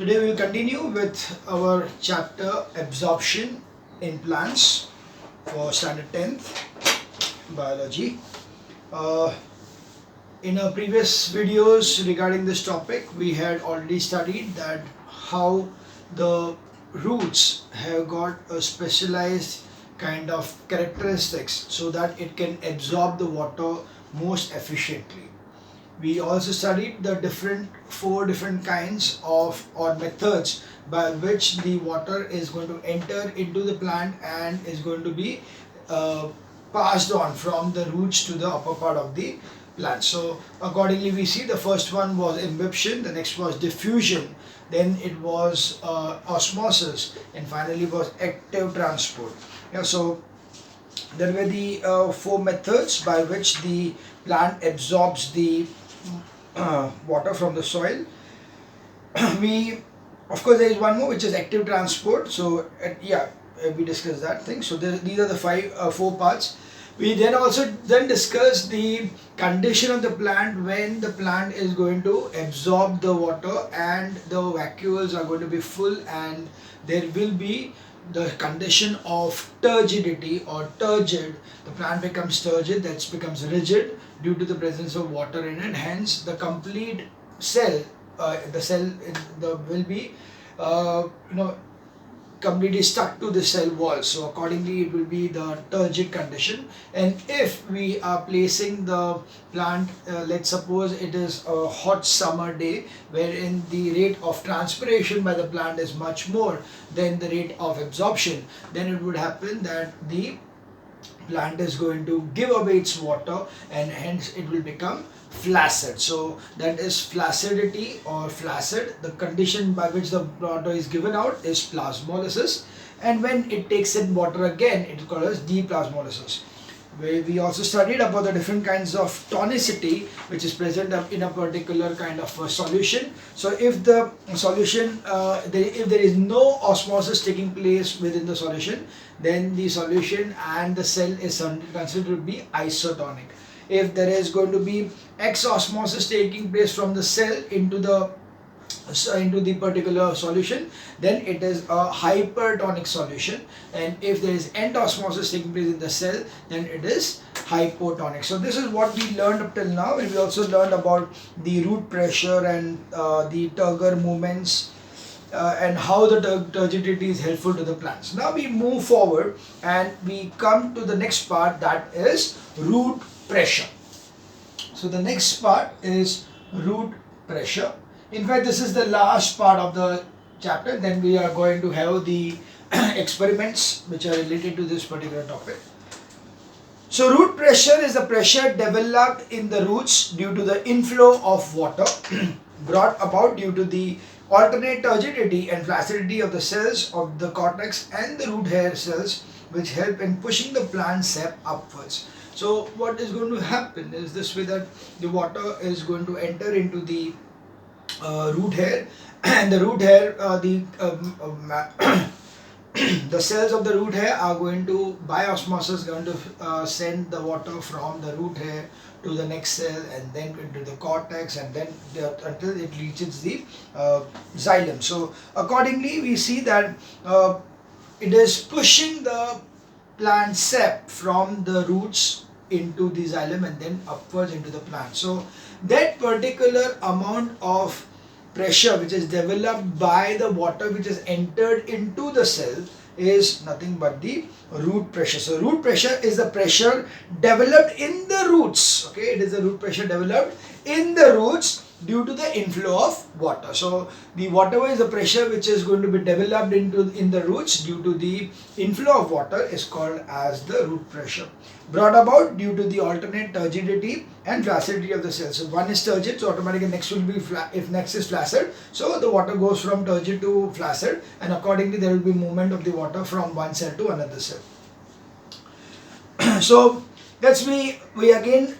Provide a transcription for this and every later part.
Today we will continue with our chapter Absorption in Plants for Standard 10th Biology. In our previous videos regarding this topic, we had already studied that how the roots have got a specialized kind of characteristics so that it can absorb the water most efficiently. We also studied the four different kinds of or methods by which the water is going to enter into the plant and is going to be passed on from the roots to the upper part of the plant. So accordingly we see the first one was imbibition, the next was diffusion, then it was osmosis, and finally was active transport. So there were the four methods by which the plant absorbs the water from the soil. Of course, there is one more which is active transport. So we discussed that thing. So these are the four parts. We then also discuss the condition of the plant when the plant is going to absorb the water and the vacuoles are going to be full, and there will be the condition of turgidity or turgid. The plant becomes turgid, that becomes rigid due to the presence of water in it. Hence, the complete cell, will be completely stuck to the cell wall. So accordingly, it will be the turgid condition. And if we are placing the plant, let's suppose it is a hot summer day wherein the rate of transpiration by the plant is much more than the rate of absorption, then it would happen that the plant is going to give away its water and hence it will become flaccid. So that is flaccidity or flaccid. The condition by which the water is given out is plasmolysis, and when it takes in water again, it is called as deplasmolysis. We also studied about the different kinds of tonicity which is present in a particular kind of solution. So if the solution, if there is no osmosis taking place within the solution, then the solution and the cell is considered to be isotonic. If there is going to be exosmosis taking place from the cell into the particular solution, then it is a hypertonic solution, and if there is endosmosis taking place in the cell, then it is hypotonic. So this is what we learned up till now, and we also learned about the root pressure and the turgor movements and how the turgidity is helpful to the plants. Now we move forward and we come to the next part, that is root pressure. So the next part is root pressure. In fact, this is the last part of the chapter. Then we are going to have the experiments which are related to this particular topic. So root pressure is the pressure developed in the roots due to the inflow of water brought about due to the alternate turgidity and flaccidity of the cells of the cortex and the root hair cells, which help in pushing the plant sap upwards. So what is going to happen is this way, that the water is going to enter into the root hair, and the root hair, the cells of the root hair are going to, by osmosis, going to send the water from the root hair to the next cell and then into the cortex, and then until it reaches the xylem. So accordingly, we see that it is pushing the plant sap from the roots into the xylem and then upwards into the plant. So that particular amount of pressure which is developed by the water which is entered into the cell is nothing but the root pressure. So root pressure is the pressure developed in the roots. Okay, it is the root pressure developed in the roots due to the inflow of water. So the whatever is the pressure which is going to be developed in the roots due to the inflow of water is called as the root pressure, brought about due to the alternate turgidity and flaccidity of the cells. So one is turgid, so automatically next will be if next is flaccid, so the water goes from turgid to flaccid, and accordingly there will be movement of the water from one cell to another cell. So let's we again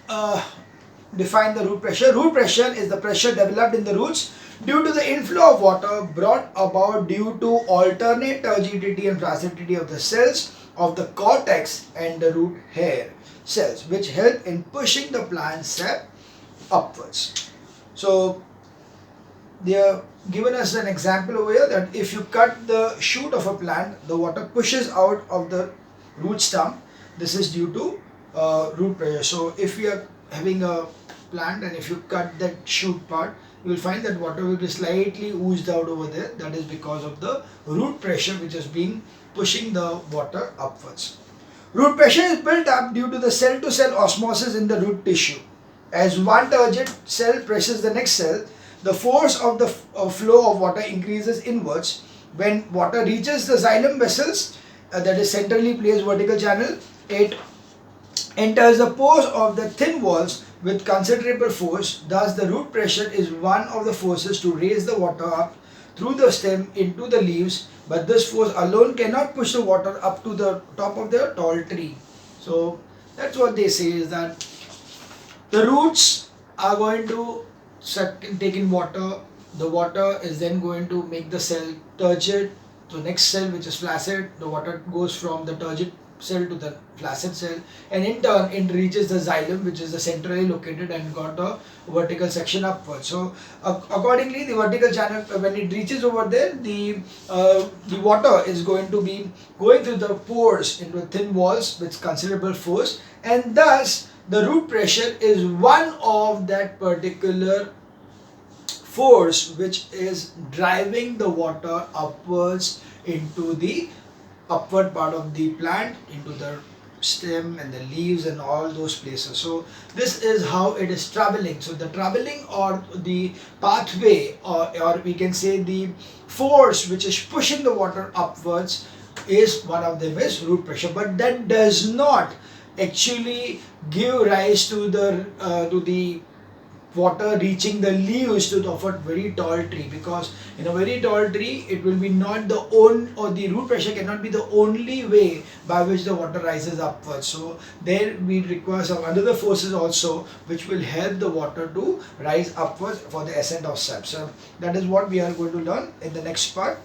define the root pressure. Root pressure is the pressure developed in the roots due to the inflow of water brought about due to alternate turgidity and flaccidity of the cells of the cortex and the root hair cells, which help in pushing the plant sap upwards. So they are given us an example over here that if you cut the shoot of a plant, the water pushes out of the root stump. This is due to root pressure. So if we are having a plant and if you cut that shoot part, you will find that water will be slightly oozed out over there. That is because of the root pressure which is being pushing the water upwards. Root pressure is built up due to the cell-to-cell osmosis in the root tissue. As one turgid cell presses the next cell, the force of the flow of water increases inwards. When water reaches the xylem vessels, that is centrally placed vertical channel, it enters the pores of the thin walls with considerable force. Thus, the root pressure is one of the forces to raise the water up through the stem into the leaves, but this force alone cannot push the water up to the top of the tall tree. So that's what they say, is that the roots are going to take in water. The water is then going to make the cell turgid. So next cell, which is flaccid, the water goes from the turgid cell to the flaccid cell, and in turn it reaches the xylem, which is the centrally located and got a vertical section upwards. So accordingly, the vertical channel, when it reaches over there, the water is going to be going through the pores into thin walls with considerable force, and thus the root pressure is one of that particular force which is driving the water upwards into the upward part of the plant, into the stem and the leaves and all those places. So this is how it is traveling. So the traveling or the pathway, or we can say the force which is pushing the water upwards, is one of them is root pressure, but that does not actually give rise to the water reaching the leaves to of a very tall tree, because in a very tall tree it will be not the the root pressure cannot be the only way by which the water rises upwards. So there we require some other forces also which will help the water to rise upwards for the ascent of sap. So that is what we are going to learn in the next part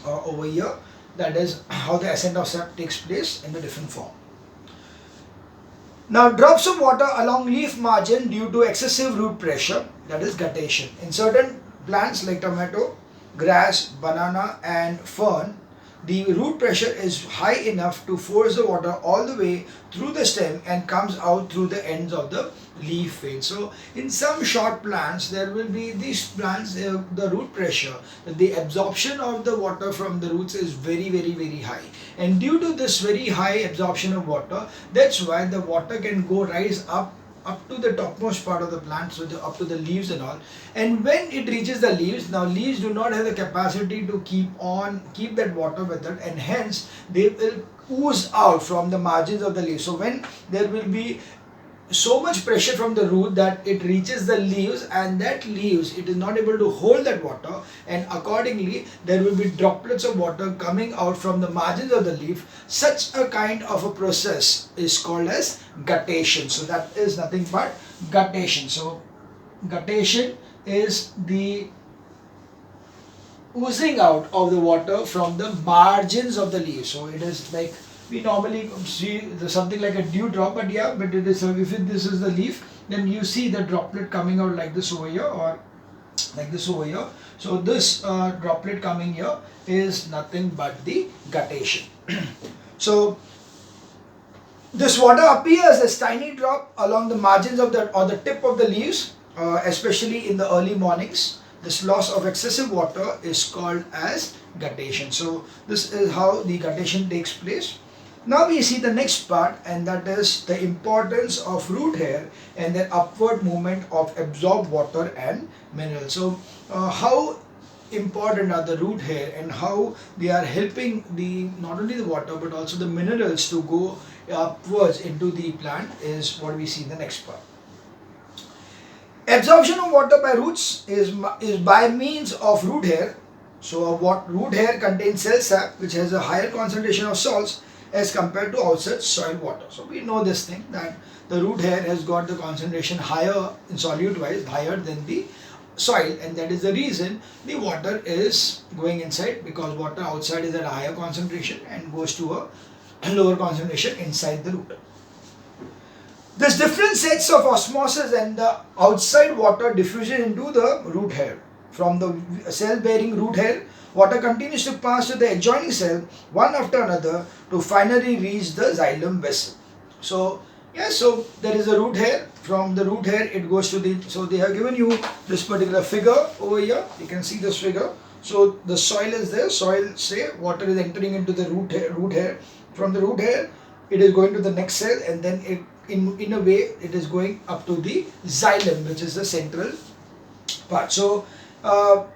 over here, that is how the ascent of sap takes place in the different form. Now, drops of water along leaf margin due to excessive root pressure, that is guttation. In certain plants like tomato, grass, banana and fern, the root pressure is high enough to force the water all the way through the stem and comes out through the ends of the leaf vein. So in some short plants, there will be these plants, the root pressure, the absorption of the water from the roots is very high, and due to this very high absorption of water, that's why the water can go rise up to the topmost part of the plant, so up to the leaves and all. And when it reaches the leaves, now leaves do not have the capacity to keep that water with it, and hence they will ooze out from the margins of the leaves. So when there will be so much pressure from the root that it reaches the leaves, and that leaves it is not able to hold that water, and accordingly there will be droplets of water coming out from the margins of the leaf. Such a kind of a process is called as guttation. So that is nothing but guttation. So guttation is the oozing out of the water from the margins of the leaves. So it is like we normally see something like a dewdrop, but yeah, but it is, if this is the leaf, then you see the droplet coming out like this over here, or like this over here. So this droplet coming here is nothing but the guttation. So this water appears as tiny drop along the margins of the tip of the leaves, especially in the early mornings. This loss of excessive water is called as guttation. So this is how the guttation takes place. Now we see the next part, and that is the importance of root hair and their upward movement of absorbed water and minerals. So how important are the root hair and how they are helping not only the water but also the minerals to go upwards into the plant is what we see in the next part. Absorption of water by roots is by means of root hair. So root hair contains cell sap, which has a higher concentration of salts as compared to outside soil water. So we know this thing, that the root hair has got the concentration higher in solute wise, higher than the soil, and that is the reason the water is going inside, because water outside is at a higher concentration and goes to a lower concentration inside the root. There's different sets of osmosis and the outside water diffusion into the root hair. from the cell bearing root hair, water continues to pass to the adjoining cell one after another to finally reach the xylem vessel. So yeah, so there is a root hair. From the root hair it goes to the, so they have given you this particular figure over here. You can see this figure. So the soil is there, soil, say water is entering into the root hair. From the root hair it is going to the next cell, and then it in a way it is going up to the xylem, which is the central part. So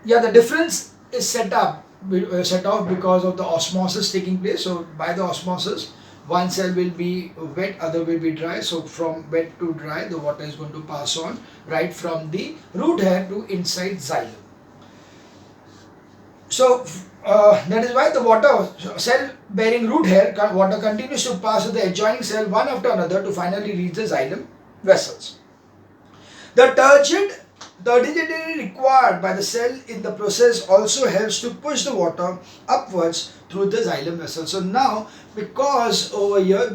yeah, the difference is set off because of the osmosis taking place. So by the osmosis, one cell will be wet, other will be dry. So from wet to dry, the water is going to pass on right from the root hair to inside xylem. So that is why the water cell bearing root hair water continues to pass to the adjoining cell one after another to finally reach the xylem vessels. The turgidity required by the cell in the process also helps to push the water upwards through the xylem vessel. So now, because over here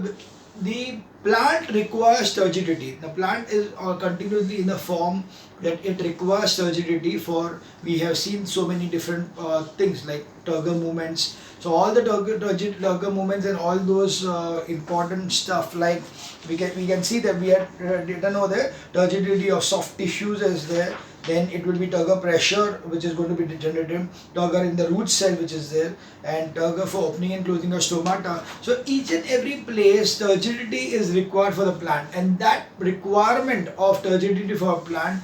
the plant requires turgidity, the plant is continuously in the form that it requires turgidity for, we have seen so many different things like turgor movements. So all the turgor movements and all those important stuff, like we can see that we had written over there, turgidity of soft tissues is there. Then it will be turgor pressure, which is going to be generated, turgor in the root cell, which is there, and turgor for opening and closing of stomata. So each and every place turgidity is required for the plant, and that requirement of turgidity for a plant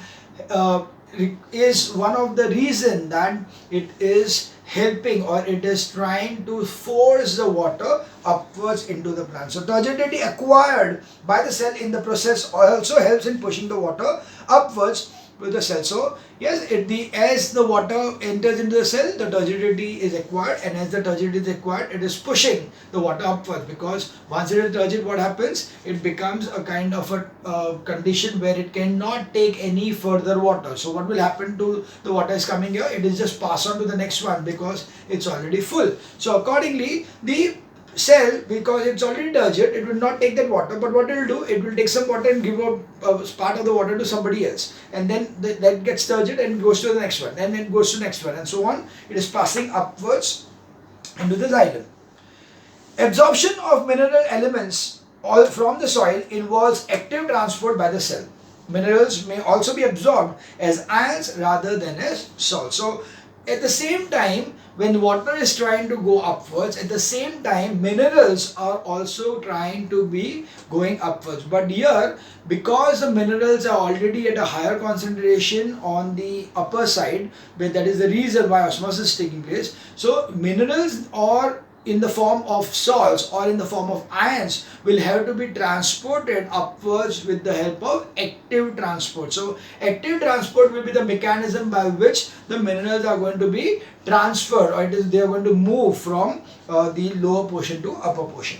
is one of the reason that it is helping, or it is trying to force the water upwards into the plant. So turgidity acquired by the cell in the process also helps in pushing the water upwards with the cell. So yes, as the water enters into the cell, the turgidity is acquired, and as the turgidity is acquired, it is pushing the water upwards, because once it is turgid, what happens? It becomes a kind of a condition where it cannot take any further water. So what will happen to the water is coming here? It is just pass on to the next one because it's already full. So accordingly, the cell, because it's already turgid, it will not take that water, but what it will do, it will take some water and give a part of the water to somebody else, and then that gets turgid and goes to the next one, and then goes to the next one, and so on. It is passing upwards into the xylem. Absorption of mineral elements all from the soil involves active transport by the cell. Minerals may also be absorbed as ions rather than as salts. So at the same time, when water is trying to go upwards, at the same time minerals are also trying to be going upwards. But here, because the minerals are already at a higher concentration on the upper side, but that is the reason why osmosis is taking place. So minerals, or in the form of salts or in the form of ions, will have to be transported upwards with the help of active transport. So active transport will be the mechanism by which the minerals are going to be transferred, or they are going to move from the lower portion to upper portion.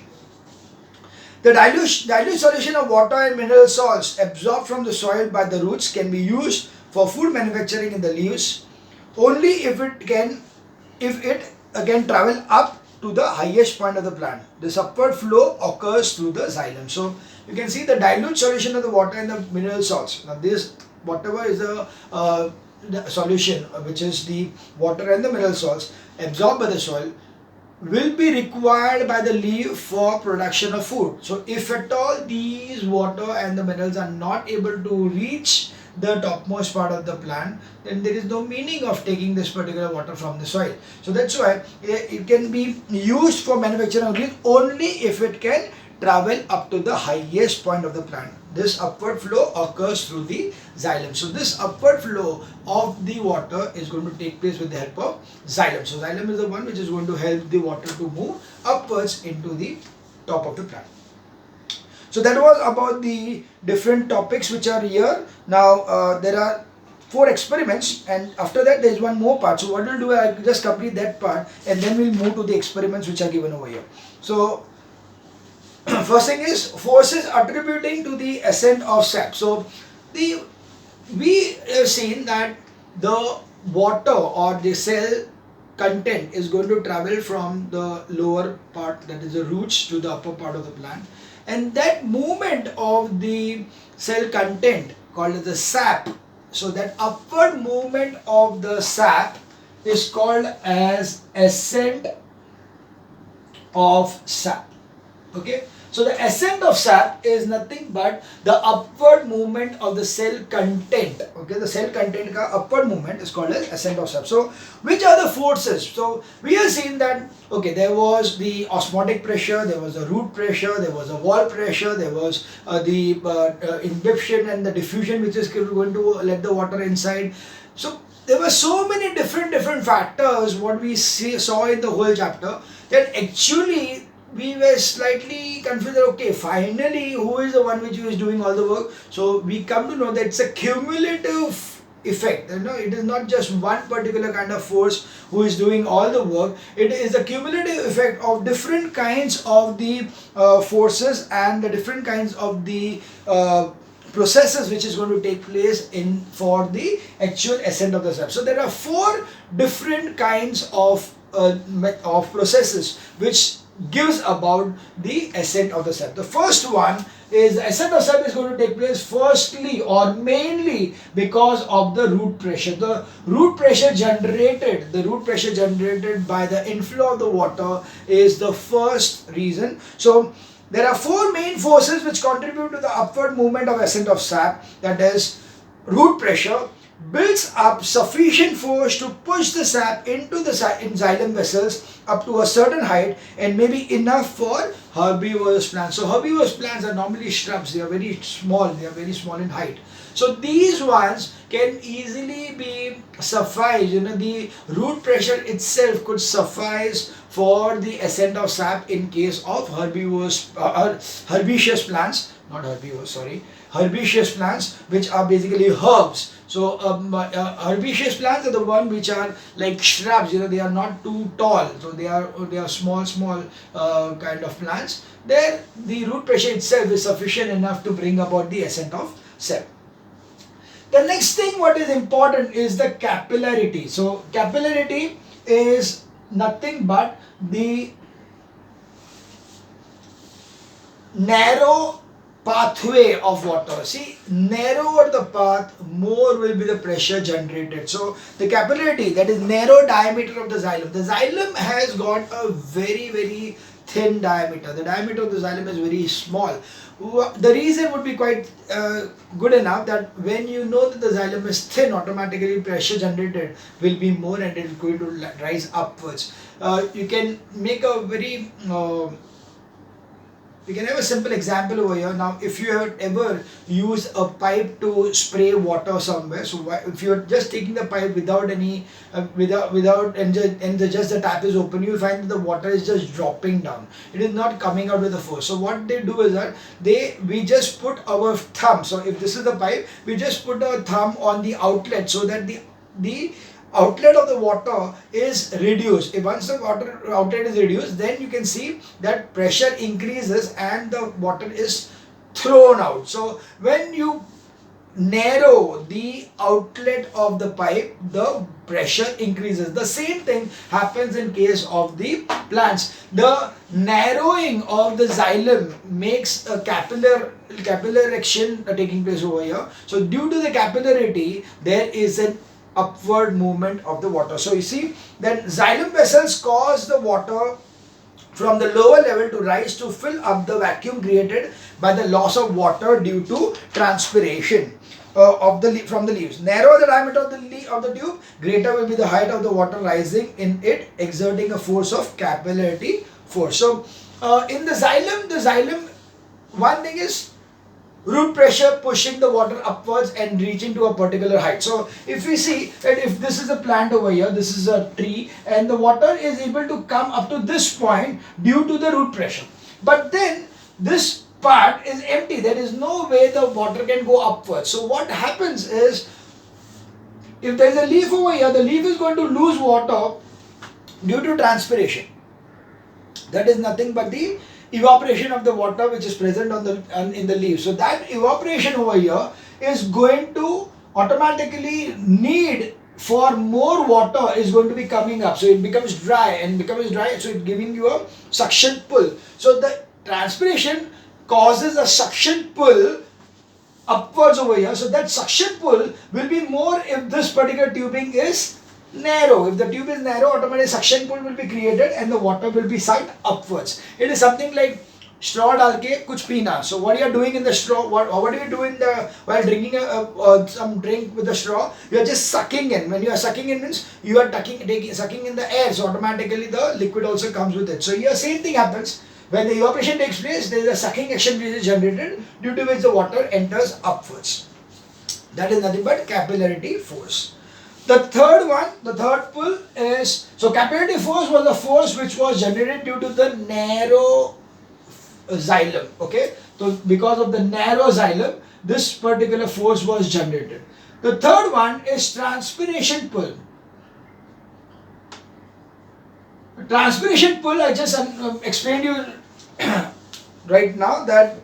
The dilute solution of water and mineral salts absorbed from the soil by the roots can be used for food manufacturing in the leaves only if it can travel up to the highest point of the plant. This upward flow occurs through the xylem. So you can see the dilute solution of the water and the mineral salts. Now this, whatever is the solution, which is the water and the mineral salts absorbed by the soil, will be required by the leaf for production of food. So if at all these water and the minerals are not able to reach the topmost part of the plant, then there is no meaning of taking this particular water from the soil. So that's why it can be used for manufacturing of leaves only if it can travel up to the highest point of the plant. This upward flow occurs through the xylem. So this upward flow of the water is going to take place with the help of xylem. So xylem is the one which is going to help the water to move upwards into the top of the plant. So that was about the different topics which are here. Now there are 4 experiments, and after that there is one more part. So what we'll do, I'll just complete that part, and then we'll move to the experiments which are given over here. So first thing is forces attributing to the ascent of sap. So we have seen that the water or the cell content is going to travel from the lower part, that is the roots, to the upper part of the plant, and that movement of the cell content called as the sap So that upward movement of the sap is called as ascent of sap. Okay, so the ascent of sap is nothing but the upward movement of the cell content. Okay, the cell content ka upward movement is called as ascent of sap. So which are the forces? So we have seen that, okay, there was the osmotic pressure, there was the root pressure, there was a wall pressure, there was the imbibition and the diffusion, which is going to let the water inside. So there were so many different factors what we saw in the whole chapter, that actually we were slightly confused. Okay, finally who is the one which is doing all the work? So we come to know that it's a cumulative effect. You know, it is not just one particular kind of force who is doing all the work. It is a cumulative effect of different kinds of the forces and the different kinds of the processes which is going to take place in for the actual ascent of the sap. So there are four different kinds of processes which gives about the ascent of the sap. The first one is the ascent of sap is going to take place firstly or mainly because of the root pressure. The root pressure generated by the inflow of the water is the first reason. So there are four main forces which contribute to the upward movement of ascent of sap. That is, root pressure builds up sufficient force to push the sap into the xylem vessels up to a certain height and maybe enough for herbivorous plants. So herbivorous plants are normally shrubs. They are very small. They are very small in height. So these ones can easily be suffice. You know, the root pressure itself could suffice for the ascent of sap in case of herbivorous herbaceous plants, not herbivores, sorry, herbaceous plants, which are basically herbs. So herbaceous plants are the one which are like shrubs. You know, they are not too tall, so they are small kind of plants. There the root pressure itself is sufficient enough to bring about the ascent of sap. The next thing what is important is the capillarity. So capillarity is nothing but the narrow pathway of water. See, narrower the path, more will be the pressure generated. So the capillarity, that is narrow diameter of the xylem. The xylem has got a very thin diameter. The diameter of the xylem is very small. The reason would be quite good enough, that when you know that the xylem is thin, automatically pressure generated will be more and it is going to rise upwards. You can make a very we can have a simple example over here. Now, if you have ever used a pipe to spray water somewhere, so if you are just taking the pipe without any, just the tap is open, you will find that the water is just dropping down. It is not coming out with the force. So what they do is that we just put our thumb. So if this is the pipe, we just put our thumb on the outlet so that the outlet of the water is reduced. If once the water outlet is reduced, then you can see that pressure increases and the water is thrown out. So when you narrow the outlet of the pipe, the pressure increases. The same thing happens in case of the plants. The narrowing of the xylem makes a capillary action taking place over here. So due to the capillarity, there is an upward movement of the water. So you see that xylem vessels cause the water from the lower level to rise to fill up the vacuum created by the loss of water due to transpiration from the leaves. Narrower the diameter of the tube, greater will be the height of the water rising in it, exerting a force of capillarity force. So in the xylem, one thing is root pressure pushing the water upwards and reaching to a particular height. So if we see that if this is a plant over here, this is a tree, and the water is able to come up to this point due to the root pressure. But then this part is empty. There is no way the water can go upwards. So what happens is, if there is a leaf over here, the leaf is going to lose water due to transpiration. That is nothing but the evaporation of the water which is present in the leaves. So that evaporation over here is going to automatically need for more water is going to be coming up. So it becomes dry, so it's giving you a suction pull. So the transpiration causes a suction pull upwards over here. So that suction pull will be more if this particular tubing is narrow. If the tube is narrow, automatically suction pull will be created and the water will be sucked upwards. It is something like straw डाल के कुछ पीना. So what you are doing in the straw, what do you do in the while drinking some drink with the straw? You are just sucking in. When you are sucking in means you are sucking in the air. So automatically the liquid also comes with it. So here same thing happens. When the evaporation takes place, there is a sucking action which is generated, due to which the water enters upwards. That is nothing but capillarity force. The third one, the third pull is, so capillarity force was the force which was generated due to the narrow xylem. Okay, so because of the narrow xylem, this particular force was generated. The third one is transpiration pull. Transpiration pull, I just explained you right now that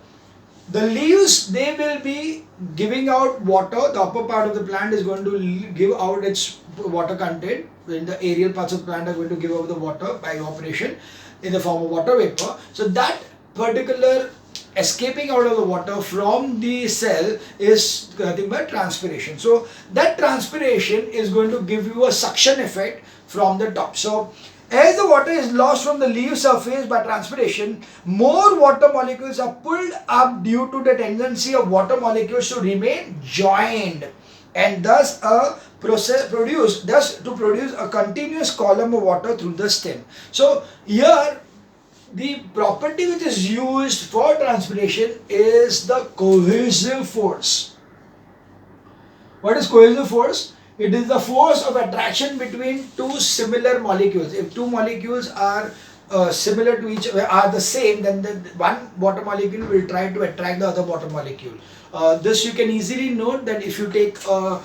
the leaves, they will be giving out water. The upper part of the plant is going to give out its water content. When the aerial parts of the plant are going to give out the water by evaporation in the form of water vapor. So that particular escaping out of the water from the cell is nothing but transpiration. So that transpiration is going to give you a suction effect from the top. So as the water is lost from the leaf surface by transpiration, more water molecules are pulled up due to the tendency of water molecules to remain joined, and thus produce a continuous column of water through the stem. So here the property which is used for transpiration is the cohesive force. What is cohesive force? It is the force of attraction between two similar molecules. If two molecules are similar to each other, are the same, then the one water molecule will try to attract the other water molecule. This you can easily note that if you take a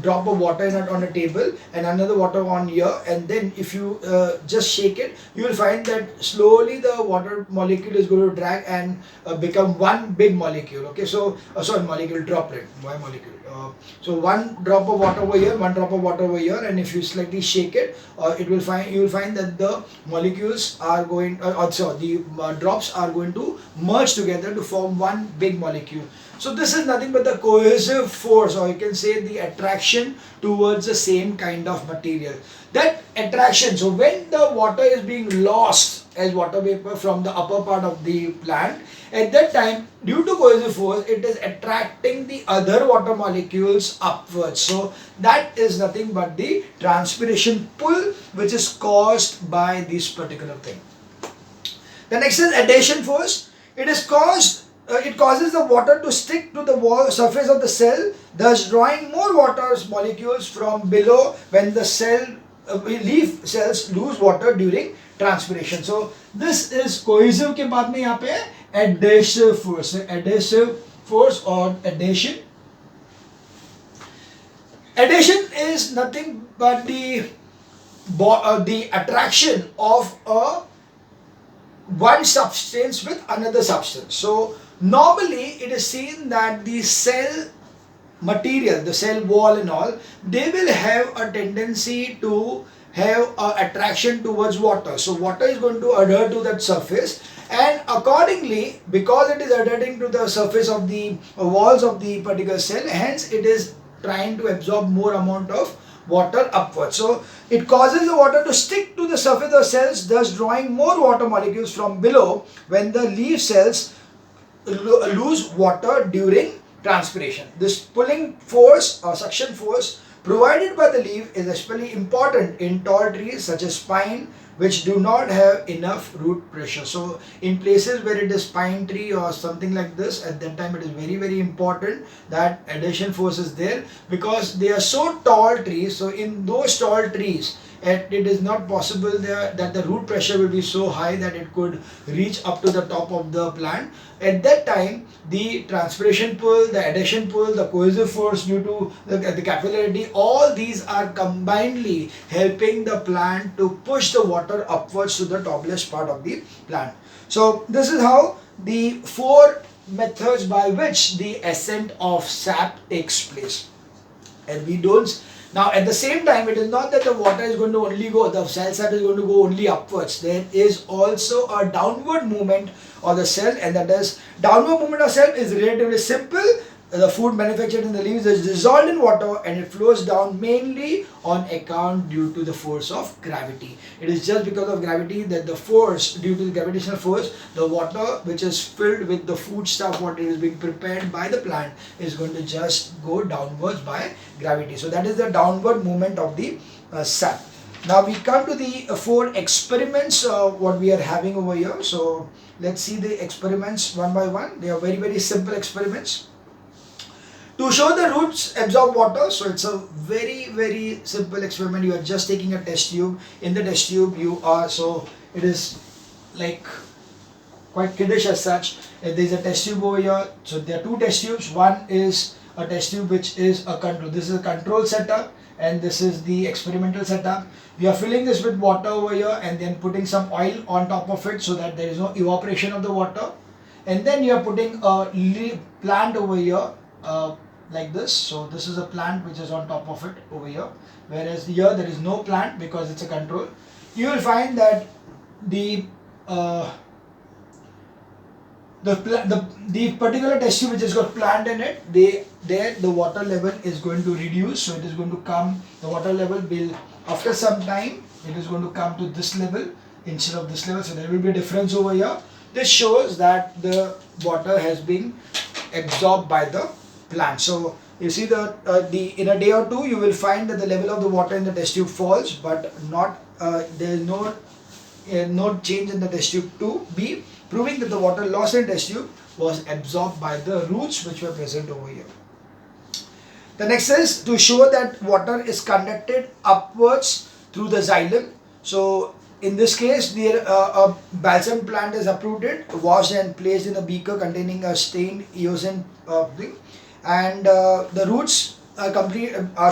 drop of water on a table and another water on here, and then if you just shake it, you will find that slowly the water molecule is going to drag and become one big molecule. Okay, so sorry, molecule, droplet. Why molecule? So one drop of water over here, one drop of water over here, and if you slightly shake it, you will find that the molecules are going, the drops are going to merge together to form one big molecule. So this is nothing but the cohesive force, or you can say the attraction towards the same kind of material. That attraction, so when the water is being lost as water vapor from the upper part of the plant, at that time, due to cohesive force, it is attracting the other water molecules upwards. So that is nothing but the transpiration pull which is caused by this particular thing. The next is adhesion force. It causes the water to stick to the surface of the cell, thus drawing more water molecules from below when the leaf cells lose water during transpiration. So this is cohesive के बाद में यहाँ पे adhesive force. Adhesive force or adhesion. Adhesion is nothing but the attraction of one substance with another substance. So normally it is seen that the cell material, the cell wall and all, they will have a tendency to have an attraction towards water. So water is going to adhere to that surface, and accordingly, because it is adhering to the surface of the walls of the particular cell, hence it is trying to absorb more amount of water upwards. So it causes the water to stick to the surface of the cells, thus drawing more water molecules from below when the leaf cells lose water during transpiration. This pulling force or suction force provided by the leaf is especially important in tall trees such as pine, which do not have enough root pressure. So in places where it is pine tree or something like this, at that time it is very, very important that adhesion force is there, because they are so tall trees. So in those tall trees, it is not possible there that the root pressure will be so high that it could reach up to the top of the plant. At that time, the transpiration pull, the adhesion pull, the cohesive force due to the capillarity, all these are combinedly helping the plant to push the water upwards to the topmost part of the plant. So this is how the four methods by which the ascent of sap takes place. And we don't. Now at the same time, it is not that the water is going to only go, the cell sap is going to go only upwards. There is also a downward movement of the cell, and that is downward movement of cell is relatively simple. the food manufactured in the leaves is dissolved in water and it flows down mainly on account due to the force of gravity. It is just because of gravity that the force, due to the gravitational force, the water which is filled with the food stuff, what is being prepared by the plant, is going to just go downwards by gravity. So that is the downward movement of the sap. Now we come to the 4 experiments what we are having over here. So let's see the experiments one by one. They are very, very simple experiments. To show the roots absorb water, so it's a very, very simple experiment. You are just taking a test tube. In the test tube you are, so it is like quite kiddish as such. There is a test tube over here. So there are 2 test tubes. One is a test tube which is a control. This is a control setup and this is the experimental setup. We are filling this with water over here and then putting some oil on top of it so that there is no evaporation of the water. And then you are putting a plant over here like this. So this is a plant which is on top of it over here, whereas here there is no plant because it's a control. You will find that the particular test tube which has got plant in it, there the water level is going to reduce. So it is going to come, the water level will, after some time, it is going to come to this level instead of this level. So there will be a difference over here. This shows that the water has been absorbed by the plant. So you see that in a day or two you will find that the level of the water in the test tube falls, but not there is no change in the test tube 2b, proving that the water lost in test tube was absorbed by the roots which were present over here. The next is to show that water is conducted upwards through the xylem. So in this case, a balsam plant is uprooted, washed and placed in a beaker containing a stained eosin thing, and the roots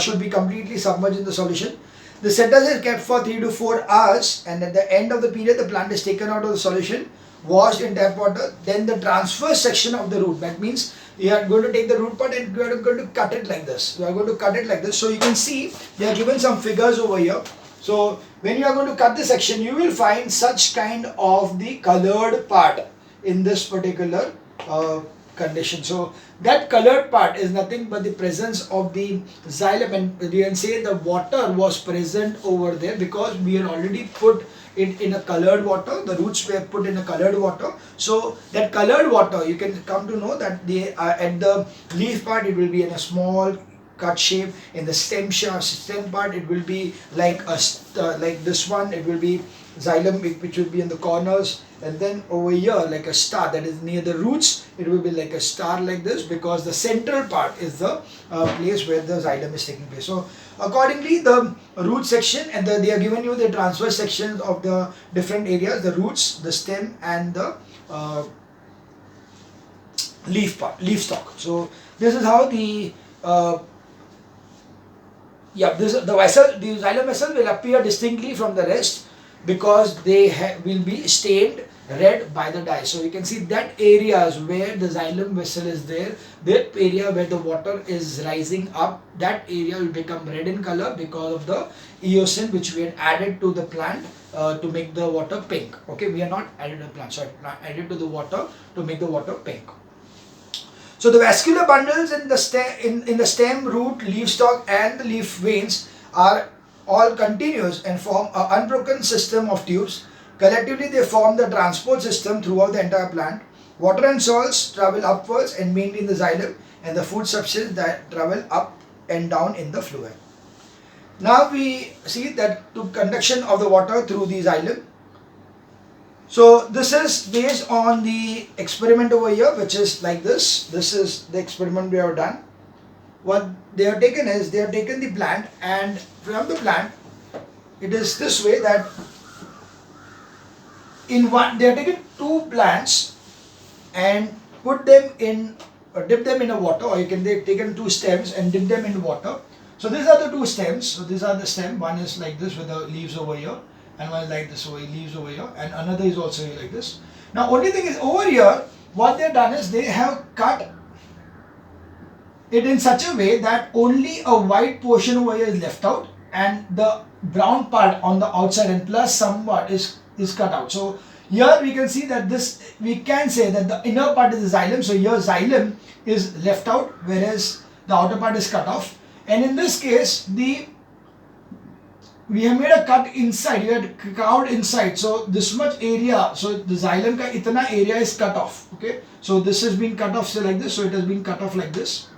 should be completely submerged in the solution. The setters is kept for 3 to 4 hours, and at the end of the period, the plant is taken out of the solution, washed in tap water. Then the transverse section of the root, that means you are going to take the root part and you are going to cut it like this. You are going to cut it like this. So you can see they are given some figures over here. So when you are going to cut the section, you will find such kind of the colored part in this particular condition. So that colored part is nothing but the presence of the xylem, and you can say the water was present over there because we had already put it in a colored water. The roots were put in a colored water. So that colored water, you can come to know that they at the leaf part it will be in a small cut shape. In the stem part it will be like like this one, it will be xylem which will be in the corners, and then over here like a star that is near the roots, it will be like a star like this, because the central part is the place where the xylem is taking place. So accordingly, the root section, and they are given you the transverse sections of the different areas, the roots, the stem and the leaf stalk. So this is how the the xylem vessel will appear distinctly from the rest, because they will be stained red by the dye. So you can see that areas where the xylem vessel is there, that area where the water is rising up, that area will become red in color because of the eosin which we had added to the plant to make the water pink. Okay, we are not added to the plant, sorry, added to the water to make the water pink. So the vascular bundles in the stem, root, leaf stalk and the leaf veins are all continuous and form an unbroken system of tubes. Collectively, they form the transport system throughout the entire plant. Water and salts travel upwards and mainly in the xylem, and the food substances that travel up and down in the fluid. Now we see that to conduction of the water through the xylem. So this is based on the experiment over here, which is like this. This is the experiment we have done. What they have taken is, they have taken the plant, and from the plant it is this way that in one they have taken 2 plants and put them in dip them in a water, or you can they've taken 2 stems and dip them in water. So these are the 2 stems. So these are the stem. One is like this with the leaves over here, and one is like this with leaves over here, and another is also like this. Now only thing is, over here what they have done is they have cut it in such a way that only a white portion over here is left out, and the brown part on the outside and plus somewhat is cut out. So Here we can see that we can say that the inner part is the xylem. So here xylem is left out, whereas the outer part is cut off. And in this case, we have made a cut inside. We had carved inside. So this much area. So the xylem ka itna area is cut off. Okay. So this has been cut off, say like this. So it has been cut off like this.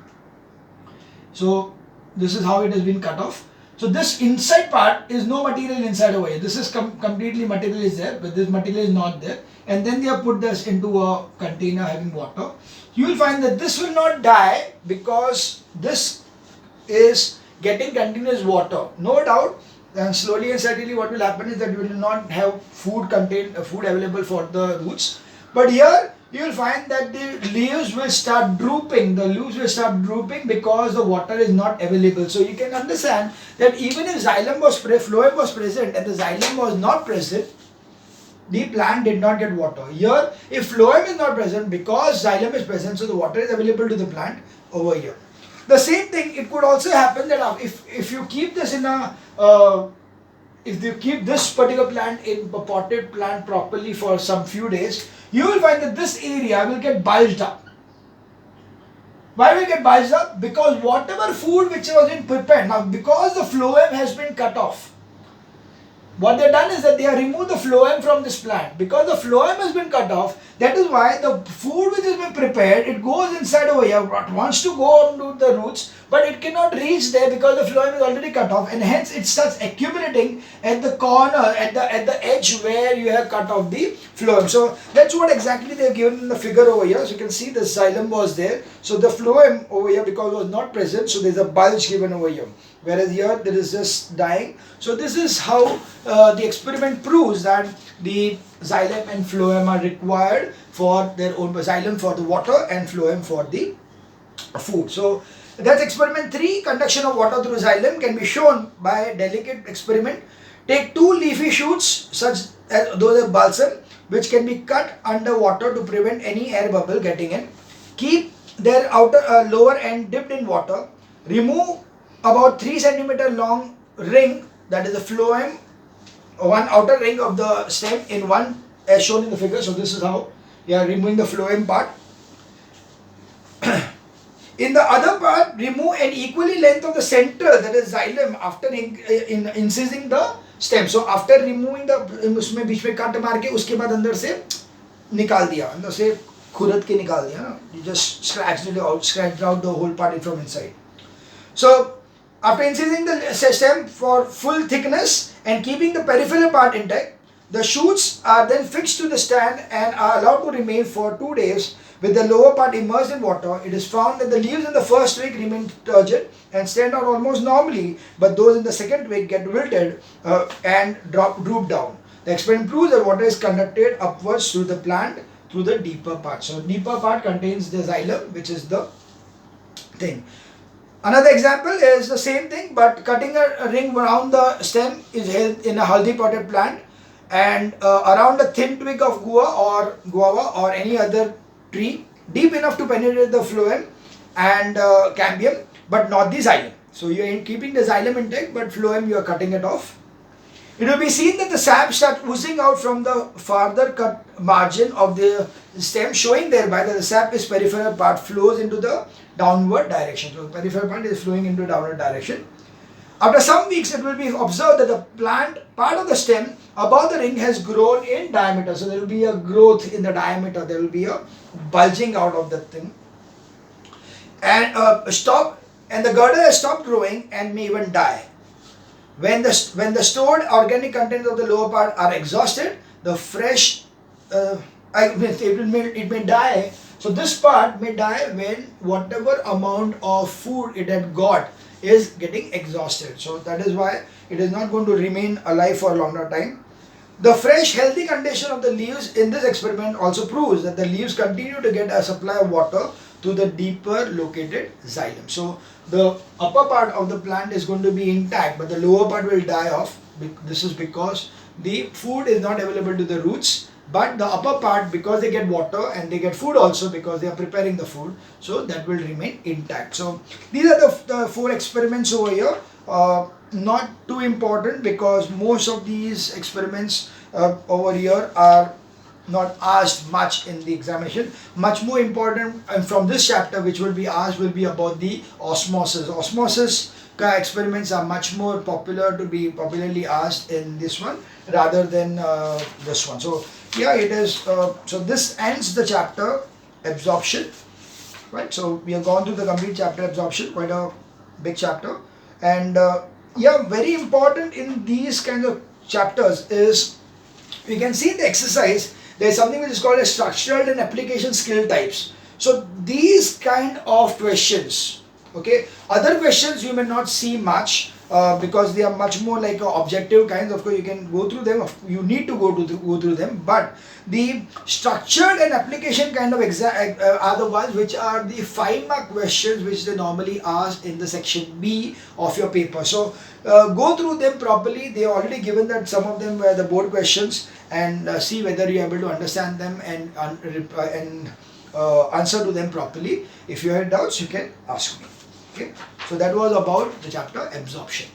So this is how it has been cut off. So this inside part is no material inside over here. This is completely material is there, but this material is not there. And then they have put this into a container having water. You will find that this will not die because this is getting continuous water. No doubt. And slowly and steadily what will happen is that you will not have food available for the roots. But here you will find that the leaves will start drooping. The leaves will start drooping because the water is not available. So you can understand that even if phloem was present and the xylem was not present, the plant did not get water. Here, if phloem is not present, because xylem is present, so the water is available to the plant over here. The same thing, it could also happen that if you keep this in a if you keep this particular plant in a potted plant properly for some few days, you will find that this area will get bulged up. Why will it get bulged up? Because whatever food which was in prepared, now because the phloem has been cut off, what they have done is that they have removed the phloem from this plant. Because the phloem has been cut off, that is why the food which has been prepared, it goes inside over here, it wants to go onto the roots, but it cannot reach there because the phloem is already cut off, and hence it starts accumulating at the corner, at the edge where you have cut off the phloem. So that's what exactly they have given in the figure over here. So you can see the xylem was there. So the phloem over here, because it was not present, so there's a bulge given over here. Whereas here there is just dying. So this is how the experiment proves that the xylem and phloem are required for their own, xylem for the water and phloem for the food. So that's experiment 3. Conduction of water through xylem can be shown by a delicate experiment. Take 2 leafy shoots such as those of balsam, which can be cut under water to prevent any air bubble getting in. Keep their outer lower end dipped in water. Remove about 3 cm long ring, that is the phloem, one outer ring of the stem in one as shown in the figure. So this is how you are removing the phloem part. In the other part, remove an equally length of the central, that is xylem, after incising the stem. So after removing the, उसमें बीच में cut मार के उसके बाद अंदर से निकाल दिया, अंदर से खुरद के निकाल दिया ना. You just scratched out the whole part from inside. So after incising the stem for full thickness and keeping the peripheral part intact, the shoots are then fixed to the stand and are allowed to remain for 2 days with the lower part immersed in water. It is found that the leaves in the first week remain turgid and stand out almost normally, but those in the second week get wilted and droop down. The experiment proves that water is conducted upwards through the plant through the deeper part. So deeper part contains the xylem, which is the thing. Another example is the same thing, but cutting a ring around the stem is held in a healthy potted plant, and around a thin twig of guava or any other tree, deep enough to penetrate the phloem and cambium, but not the xylem. So you are keeping the xylem intact, but phloem you are cutting it off. It will be seen that the sap starts oozing out from the farther cut margin of the stem, showing thereby that the sap is peripheral part flows into the downward direction. So the peripheral part is flowing into downward direction. After some weeks, it will be observed that the plant part of the stem above the ring has grown in diameter. So there will be a growth in the diameter. There will be a bulging out of the thing, and the girdle has stopped growing and may even die. When the stored organic contents of the lower part are exhausted, the fresh it may die. So this part may die when whatever amount of food it had got is getting exhausted. So that is why it is not going to remain alive for a longer time. The fresh healthy condition of the leaves in this experiment also proves that the leaves continue to get a supply of water to the deeper located xylem. So the upper part of the plant is going to be intact, but the lower part will die off. This is because the food is not available to the roots, but the upper part, because they get water and they get food also because they are preparing the food, so that will remain intact. So these are the 4 experiments over here. Not too important because most of these experiments over here are not asked much in the examination. Much more important, and from this chapter which will be asked, will be about the osmosis. Osmosis experiments are much more popular to be popularly asked in this one rather than this one. So yeah, it is. So this ends the chapter absorption, right? So we have gone through the complete chapter absorption, quite a big chapter, and yeah, very important in these kinds of chapters is, you can see in the exercise there is something which is called as structural and application skill types. So these kind of questions, okay, other questions you may not see much because they are much more like objective kinds. Of course you can go through them, you need to go through them, but the structured and application kind of are the ones which are the 5-mark questions which they normally ask in the section B of your paper. So go through them properly. They are already given that some of them were the board questions, and see whether you are able to understand them and answer to them properly. If you have doubts, you can ask me. Okay, so that was about the chapter absorption.